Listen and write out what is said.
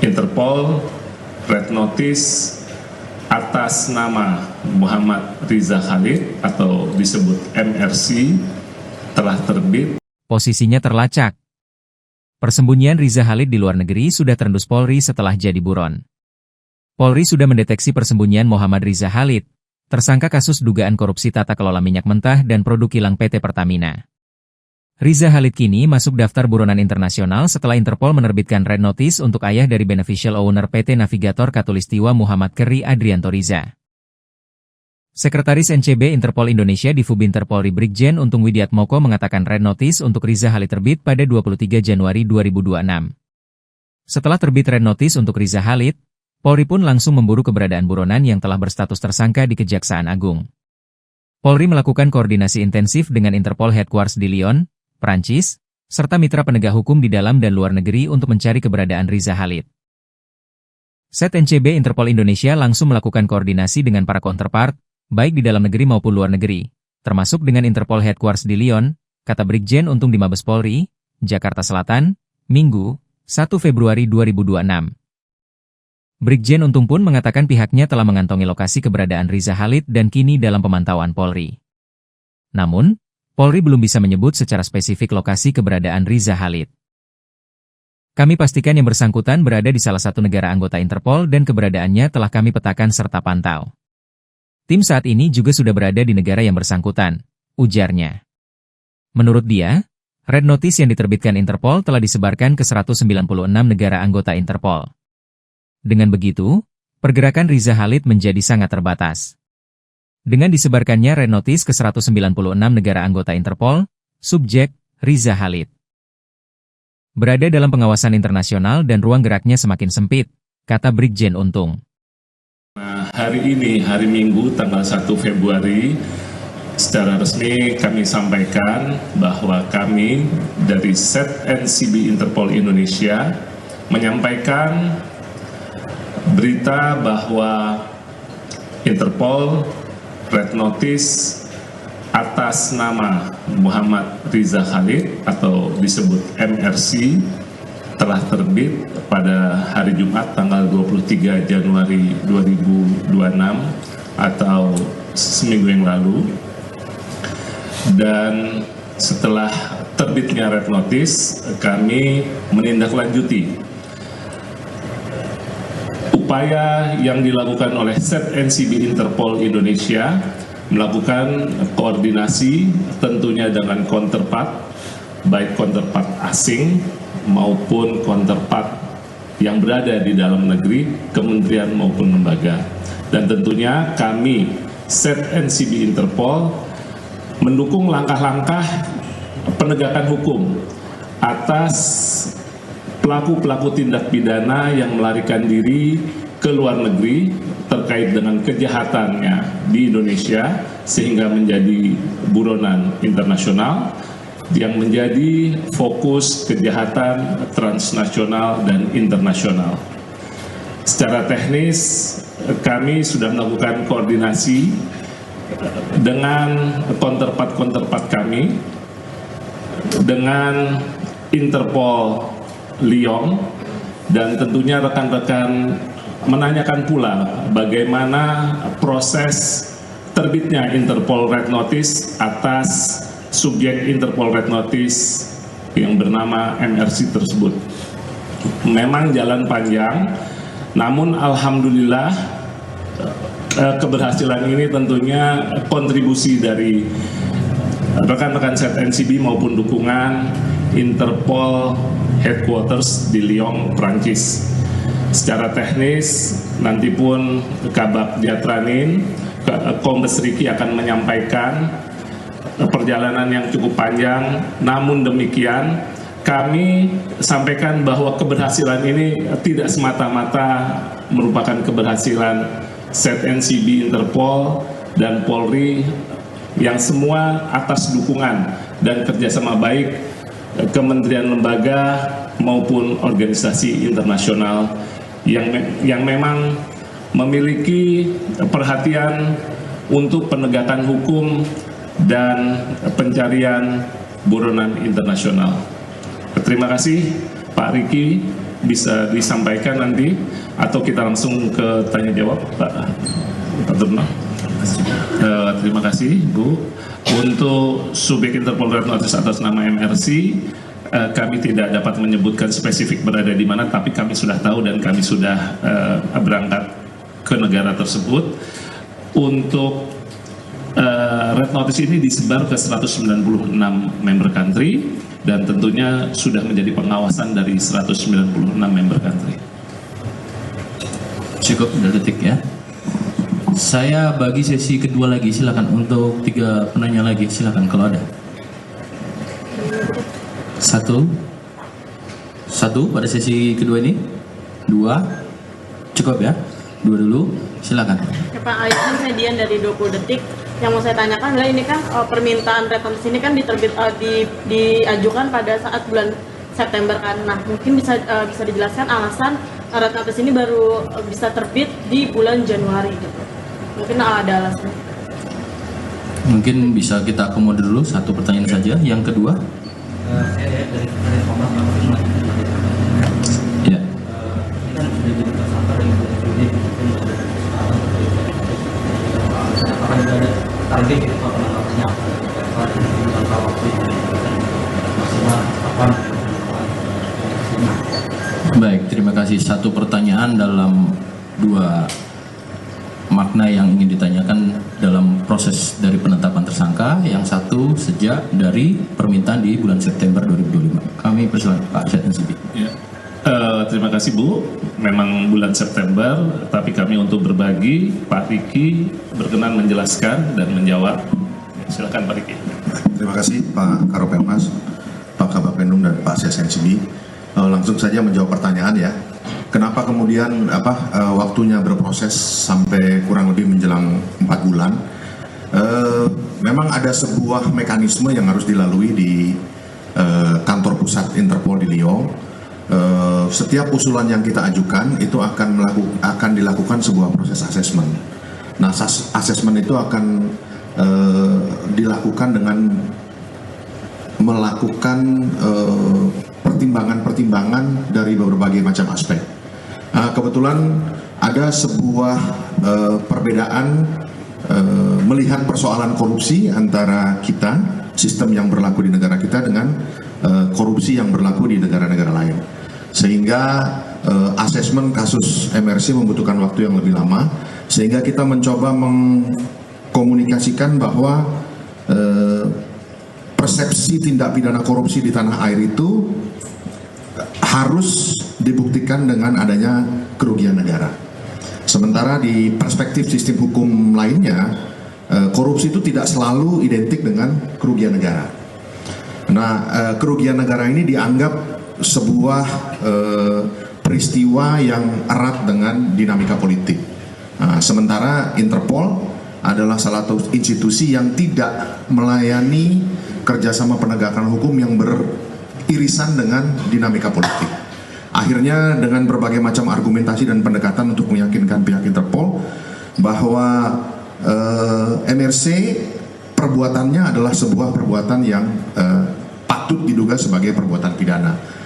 Interpol Red Notice atas nama Muhammad Riza Khalid atau disebut MRC telah terbit. Posisinya terlacak. Persembunyian Riza Khalid di luar negeri sudah terendus Polri setelah jadi buron. Polri sudah mendeteksi persembunyian Muhammad Riza Khalid, tersangka kasus dugaan korupsi tata kelola minyak mentah dan produk kilang PT Pertamina. Riza Khalid kini masuk daftar buronan internasional setelah Interpol menerbitkan Red Notice untuk ayah dari beneficial owner PT Navigator Katulistiwa Muhammad Keri Adrianto Riza. Sekretaris NCB Interpol Indonesia Divubinter Polri Brigjen Untung Widiatmoko mengatakan Red Notice untuk Riza Khalid terbit pada 23 Januari 2026. Setelah terbit Red Notice untuk Riza Khalid, Polri pun langsung memburu keberadaan buronan yang telah berstatus tersangka di Kejaksaan Agung. Polri melakukan koordinasi intensif dengan Interpol Headquarters di Lyon, Prancis, serta mitra penegak hukum di dalam dan luar negeri untuk mencari keberadaan Riza Khalid. Set NCB Interpol Indonesia langsung melakukan koordinasi dengan para counterpart, baik di dalam negeri maupun luar negeri, termasuk dengan Interpol Headquarters di Lyon, kata Brigjen Untung di Mabes Polri, Jakarta Selatan, Minggu, 1 Februari 2026. Brigjen Untung pun mengatakan pihaknya telah mengantongi lokasi keberadaan Riza Khalid dan kini dalam pemantauan Polri. Namun, Polri belum bisa menyebut secara spesifik lokasi keberadaan Riza Khalid. Kami pastikan yang bersangkutan berada di salah satu negara anggota Interpol dan keberadaannya telah kami petakan serta pantau. Tim saat ini juga sudah berada di negara yang bersangkutan, ujarnya. Menurut dia, Red Notice yang diterbitkan Interpol telah disebarkan ke 196 negara anggota Interpol. Dengan begitu, pergerakan Riza Khalid menjadi sangat terbatas. Dengan disebarkannya Red Notice ke 196 negara anggota Interpol, subjek Riza Khalid berada dalam pengawasan internasional dan ruang geraknya semakin sempit, kata Brigjen Untung. Nah, hari ini, hari Minggu, tanggal 1 Februari, secara resmi kami sampaikan bahwa kami dari Set NCB Interpol Indonesia menyampaikan berita bahwa Interpol Red Notice atas nama Muhammad Riza Khalid atau disebut MRC telah terbit pada hari Jumat tanggal 23 Januari 2026 atau seminggu yang lalu. Dan setelah terbitnya Red Notice, kami menindaklanjuti upaya yang dilakukan oleh Set NCB Interpol Indonesia melakukan koordinasi tentunya dengan counterpart, baik counterpart asing maupun counterpart yang berada di dalam negeri, kementerian maupun lembaga. Dan tentunya kami, Set NCB Interpol, mendukung langkah-langkah penegakan hukum atas pelaku-pelaku tindak pidana yang melarikan diri ke luar negeri terkait dengan kejahatannya di Indonesia sehingga menjadi buronan internasional yang menjadi fokus kejahatan transnasional dan internasional. Secara teknis, kami sudah melakukan koordinasi dengan counterpart kami, dengan Interpol Lyon, dan tentunya rekan-rekan menanyakan pula bagaimana proses terbitnya Interpol Red Notice atas subjek Interpol Red Notice yang bernama MRC tersebut. Memang jalan panjang, namun alhamdulillah keberhasilan ini tentunya kontribusi dari rekan-rekan Set NCB maupun dukungan Interpol Headquarters di Lyon, Prancis. Secara teknis, nanti pun Kabak Diatranin, Kombes Riki akan menyampaikan perjalanan yang cukup panjang. Namun demikian, kami sampaikan bahwa keberhasilan ini tidak semata-mata merupakan keberhasilan Set NCB Interpol dan Polri yang semua atas dukungan dan kerjasama baik kementerian lembaga maupun organisasi internasional yang memang memiliki perhatian untuk penegakan hukum dan pencarian buronan internasional. Terima kasih Pak Riki bisa disampaikan nanti atau kita langsung ke tanya jawab Pak Turno? Terima kasih Bu. Untuk subjek Interpol Red Notice atas nama MRC, kami tidak dapat menyebutkan spesifik berada di mana, tapi kami sudah tahu dan kami sudah berangkat ke negara tersebut. Untuk Red Notice ini disebar ke 196 member country dan tentunya sudah menjadi pengawasan dari 196 member country. Cukup 2 detik ya. Saya bagi sesi kedua lagi, silakan untuk 3 penanya lagi, silakan kalau ada. Satu pada sesi kedua ini, 2 cukup ya, 2 dulu, silakan. Ya, Pak, Ayman, saya Dian dari 20 detik. Yang mau saya tanyakan adalah ini kan permintaan Red Notice ini kan diajukan pada saat bulan September kan. Nah, mungkin bisa dijelaskan alasan Red Notice ini baru bisa terbit di bulan Januari gitu. Mungkin ada alasan. Mungkin bisa kita akomodir dulu 1 pertanyaan saja. Yang kedua, Saya dari Komnas ya. ini kan sudah jadi tersangka dari bulan Juni, mungkin apakah sudah ada target gitu Pak penangkapannya? Apa jangka waktu yang maksimal kapan? Baik, terima kasih. 1 pertanyaan dalam 2 makna yang ingin ditanyakan dalam proses dari penetapan tersangka. Yang 1 sejak dari permintaan di bulan September 2025. Kami persilakan Pak ZNCB. Ya. Terima kasih Bu. Memang bulan September, tapi kami untuk berbagi, Pak Riki berkenan menjelaskan dan menjawab. Silakan Pak Riki. Terima kasih Pak Karopenmas, Pak Kabapendum dan Pak ZNCB. Langsung saja menjawab pertanyaan ya. Kenapa kemudian waktunya berproses sampai kurang lebih menjelang 4 bulan? Memang ada sebuah mekanisme yang harus dilalui di kantor pusat Interpol di Lyon. Setiap usulan yang kita ajukan itu akan dilakukan sebuah proses asesmen. Nah, asesmen itu akan dilakukan dengan melakukan pertimbangan-pertimbangan dari berbagai macam aspek. Kebetulan ada sebuah perbedaan melihat persoalan korupsi antara kita, sistem yang berlaku di negara kita dengan korupsi yang berlaku di negara-negara lain. Sehingga asesmen kasus MRC membutuhkan waktu yang lebih lama, sehingga kita mencoba mengkomunikasikan bahwa persepsi tindak pidana korupsi di tanah air itu harus dibuktikan dengan adanya kerugian negara. Sementara di perspektif sistem hukum lainnya, korupsi itu tidak selalu identik dengan kerugian negara. Nah, kerugian negara ini dianggap sebuah peristiwa yang erat dengan dinamika politik. Nah, sementara Interpol adalah salah satu institusi yang tidak melayani kerjasama penegakan hukum yang beririsan dengan dinamika politik. Akhirnya dengan berbagai macam argumentasi dan pendekatan untuk meyakinkan pihak Interpol bahwa MRC perbuatannya adalah sebuah perbuatan yang patut diduga sebagai perbuatan pidana.